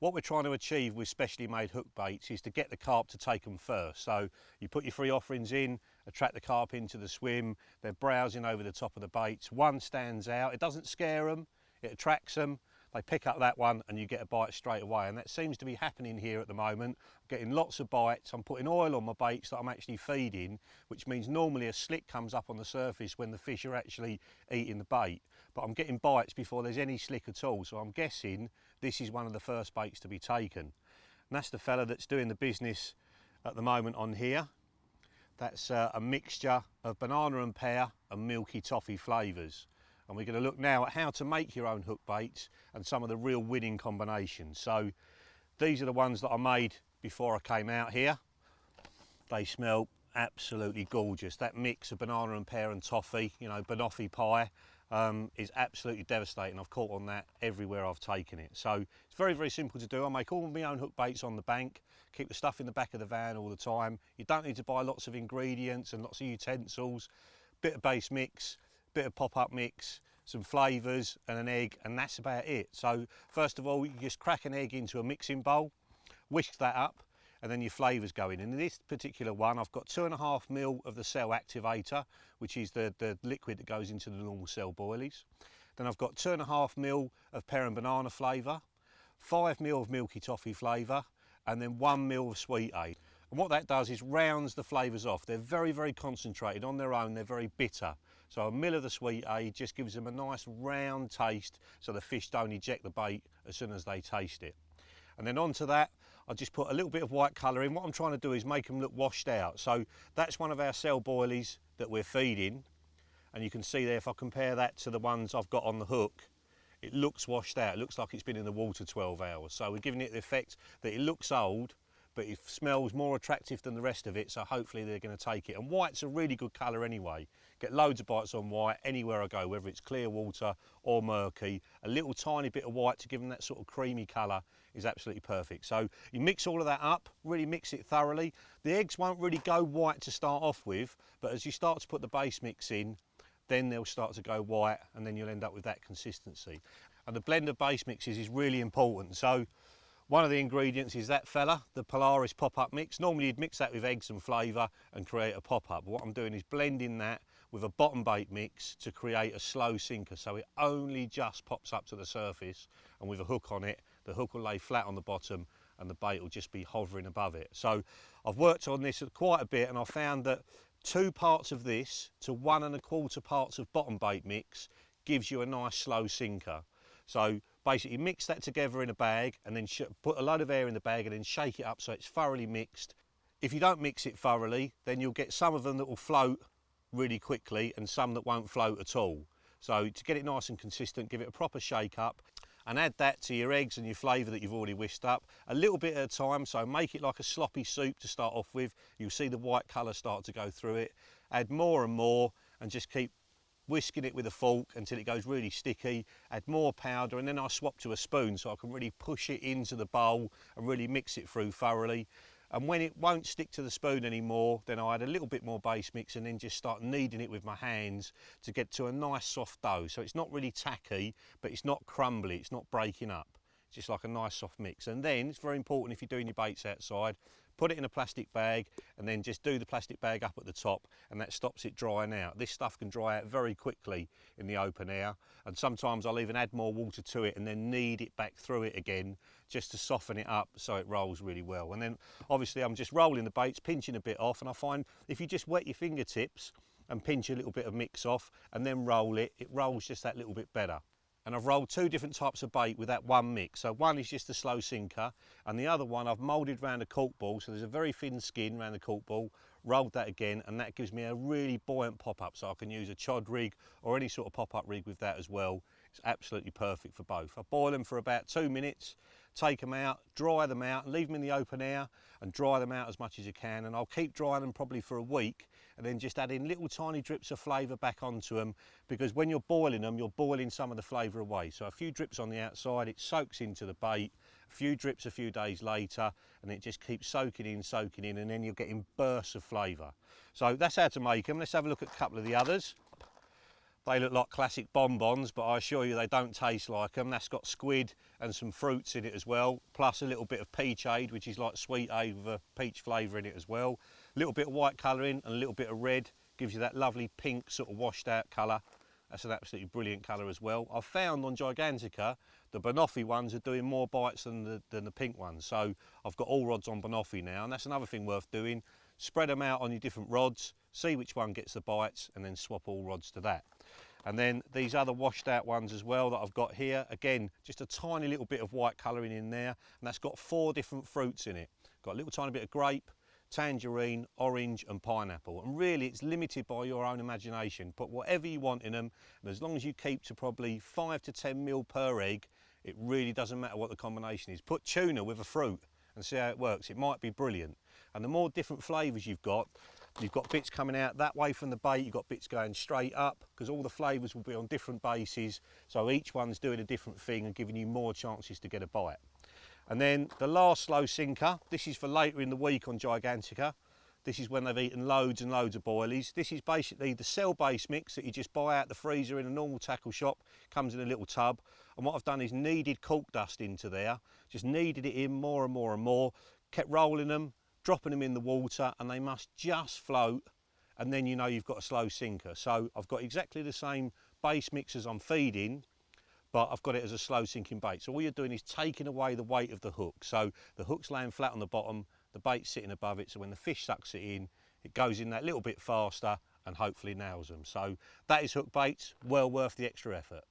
What we're trying to achieve with specially made hook baits is to get the carp to take them first. So you put your free offerings in, attract the carp into the swim, they're browsing over the top of the baits. One stands out, it doesn't scare them, it attracts them, they pick up that one and you get a bite straight away. And that seems to be happening here at the moment. I'm getting lots of bites, I'm putting oil on my baits that I'm actually feeding, which means normally a slick comes up on the surface when the fish are actually eating the bait. But I'm getting bites before there's any slick at all, so I'm guessing this is one of the first baits to be taken. And that's the fella that's doing the business at the moment on here. That's a mixture of banana and pear and milky toffee flavours. And we're going to look now at how to make your own hook baits and some of the real winning combinations. So these are the ones that I made before I came out here. They smell absolutely gorgeous. That mix of banana and pear and toffee, you know, banoffee pie, is absolutely devastating. I've caught on that everywhere I've taken it. So it's very, very simple to do. I make all my own hook baits on the bank, keep the stuff in the back of the van all the time. You don't need to buy lots of ingredients and lots of utensils, bit of base mix, bit of pop-up mix, some flavours and an egg, and that's about it. So first of all, you just crack an egg into a mixing bowl, whisk that up, and then your flavours go in. And in this particular one, I've got 2.5 ml of the cell activator, which is the liquid that goes into the normal cell boilies. Then I've got 2.5 ml of pear and banana flavour, 5 ml of milky toffee flavour, and then 1 ml of sweet aid. And what that does is rounds the flavours off. They're very, very concentrated on their own, they're very bitter. So a ml of the sweet aid just gives them a nice round taste so the fish don't eject the bait as soon as they taste it. And then onto that, I just put a little bit of white colour in. What I'm trying to do is make them look washed out. So that's one of our cell boilies that we're feeding. And you can see there, if I compare that to the ones I've got on the hook, it looks washed out. It looks like it's been in the water 12 hours. So we're giving it the effect that it looks old, but it smells more attractive than the rest of it, so hopefully they're going to take it. And white's a really good colour anyway. Get loads of bites on white anywhere I go, whether it's clear water or murky. A little tiny bit of white to give them that sort of creamy colour is absolutely perfect. So you mix all of that up, really mix it thoroughly. The eggs won't really go white to start off with, but as you start to put the base mix in, then they'll start to go white, and then you'll end up with that consistency. And the blend of base mixes is really important. So one of the ingredients is that fella, the Polaris pop-up mix. Normally you'd mix that with eggs and flavour and create a pop-up. But what I'm doing is blending that with a bottom bait mix to create a slow sinker. So it only just pops up to the surface, and with a hook on it, the hook will lay flat on the bottom and the bait will just be hovering above it. So I've worked on this quite a bit, and I found that 2 parts of this to 1 1/4 parts of bottom bait mix gives you a nice slow sinker. So basically mix that together in a bag and then put a load of air in the bag and then shake it up so it's thoroughly mixed. If you don't mix it thoroughly, then you'll get some of them that will float really quickly and some that won't float at all. So to get it nice and consistent, give it a proper shake up and add that to your eggs and your flavour that you've already whisked up, a little bit at a time. So make it like a sloppy soup to start off with. You'll see the white colour start to go through it. Add more and more and just keep whisking it with a fork until it goes really sticky. Add more powder, and then I swap to a spoon so I can really push it into the bowl and really mix it through thoroughly. And when it won't stick to the spoon anymore, then I add a little bit more base mix and then just start kneading it with my hands to get to a nice soft dough. So it's not really tacky, but it's not crumbly, it's not breaking up. It's just like a nice soft mix. And then it's very important, if you're doing your baits outside, put it in a plastic bag and then just do the plastic bag up at the top, and that stops it drying out. This stuff can dry out very quickly in the open air, and sometimes I'll even add more water to it and then knead it back through it again just to soften it up so it rolls really well. And then obviously I'm just rolling the baits, pinching a bit off, and I find if you just wet your fingertips and pinch a little bit of mix off and then roll it, it rolls just that little bit better. And I've rolled 2 different types of bait with that one mix. So one is just a slow sinker, and the other one I've moulded around a cork ball, so there's a very thin skin around the cork ball, rolled that again, and that gives me a really buoyant pop-up, so I can use a chod rig or any sort of pop-up rig with that as well. It's absolutely perfect for both. I boil them for about 2 minutes, take them out, dry them out, and leave them in the open air and dry them out as much as you can. And I'll keep drying them probably for a week, and then just add in little tiny drips of flavour back onto them, because when you're boiling them, you're boiling some of the flavour away. So a few drips on the outside, it soaks into the bait, a few drips a few days later, and it just keeps soaking in, and then you're getting bursts of flavour. So that's how to make them. Let's have a look at a couple of the others. They look like classic bonbons, but I assure you they don't taste like them. That's got squid and some fruits in it as well, plus a little bit of peachade, which is like sweet aid with a peach flavour in it as well. A little bit of white colouring and a little bit of red, gives you that lovely pink sort of washed out colour. That's an absolutely brilliant colour as well. I've found on Gigantica, the banoffee ones are doing more bites than the pink ones. So I've got all rods on banoffee now, and that's another thing worth doing. Spread them out on your different rods, see which one gets the bites, and then swap all rods to that. And then these other washed out ones as well that I've got here, again, just a tiny little bit of white colouring in there, and that's got 4 different fruits in it. Got a little tiny bit of grape, tangerine, orange and pineapple, and really it's limited by your own imagination. Put whatever you want in them, and as long as you keep to probably 5 to 10 mil per egg, it really doesn't matter what the combination is. Put tuna with a fruit and see how it works. It might be brilliant. And the more different flavours you've got bits coming out that way from the bait, you've got bits going straight up, because all the flavours will be on different bases, so each one's doing a different thing and giving you more chances to get a bite. And then the last slow sinker, this is for later in the week on Gigantica. This is when they've eaten loads and loads of boilies. This is basically the cell-based mix that you just buy out the freezer in a normal tackle shop. Comes in a little tub. And what I've done is kneaded cork dust into there. Just kneaded it in more and more and more. Kept rolling them, dropping them in the water, and they must just float. And then you know you've got a slow sinker. So I've got exactly the same base mix as I'm feeding, but I've got it as a slow sinking bait. So all you're doing is taking away the weight of the hook. So the hook's laying flat on the bottom, the bait's sitting above it, so when the fish sucks it in, it goes in that little bit faster and hopefully nails them. So that is hook baits, well worth the extra effort.